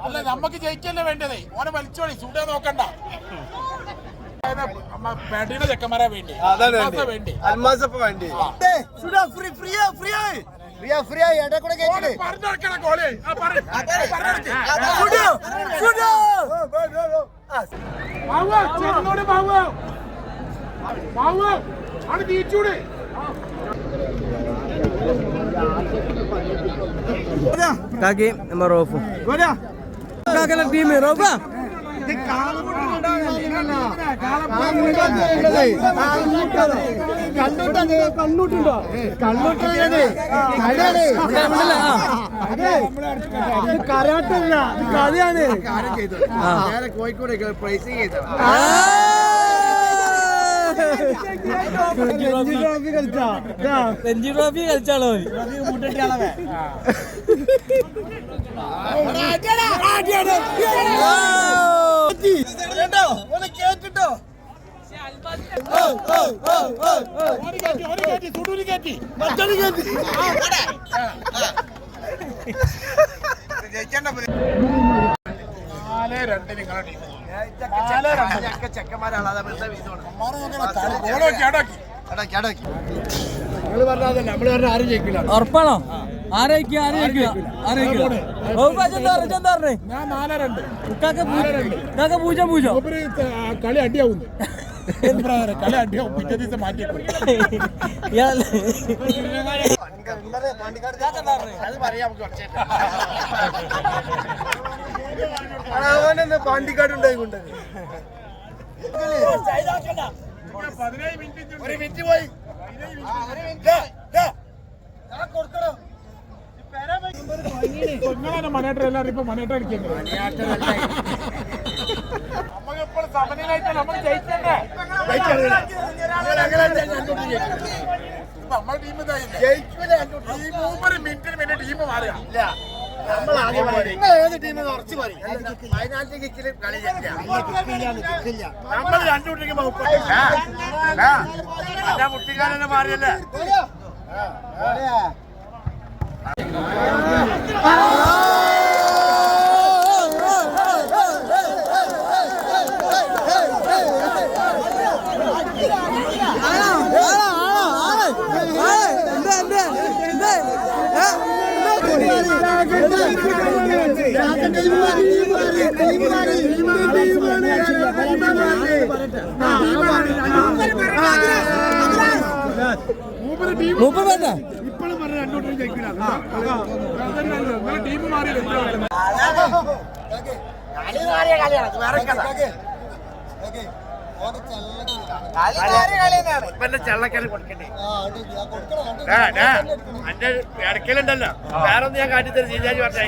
അല്ല നമുക്ക് ജയിക്കല്ലേ വേണ്ടതേ. ഓനെ വലിച്ചോളി, സുഡ നോക്കണ്ട. പേട്ടീനെ ചെക്കന്മാരാ വേണ്ടി, വേണ്ടി അൽമാസപ്പ വേണ്ടി. Kaki sama Rofu. Kakak tim Rofa. Kozhikode prize ചെയ്ത രഞ്ജി ട്രോഫി കളിച്ചാളോ കേട്ടോ ഉറപ്പാണോ? ആരേക്ക് ഞാൻ 4-2 കളി അടിയാവുന്നു. കളി അടിയാവും, പിറ്റേ ദിവസം മാറ്റിയേക്കും. പാണ്ടിക്കാട് ഉണ്ടായിക്കൊണ്ട് 15 മിനിറ്റ് ഒരു മിനിറ്റ് പോയി മനേട്ടർ എല്ലാവരും ഇപ്പൊ മനേട്ടർ അടിക്കുന്നത്. നമ്മളിപ്പോൾ സമനിലായിട്ട് നമ്മൾ ജയിച്ചേ. നമ്മുടെ ടീം ഈ 3 മിനിറ്റിന് പിന്നെ ടീം മാറുക. ഏത് ടീം ഉറച്ചു പറയും. വയനാട്ടിൽ കിക്കില് കളി നമ്മൾ 2 കുട്ടിക്ക് മുട്ടിക്കാരനെ മാറിയല്ലേ. മൂപ്പർ വേണ്ട ഇപ്പോഴും പറഞ്ഞ 2 ടീം ജയിക്കില്ല. ടീം മാറിയില്ല. ചെള്ളക്കല് കൊടുക്കണ്ടേ എന്റെ ഇടക്കലുണ്ടല്ലോ. വേറെ ഒന്നും ഞാൻ കാട്ടിത്തരും. ചീഞ്ഞാജി പറഞ്ഞ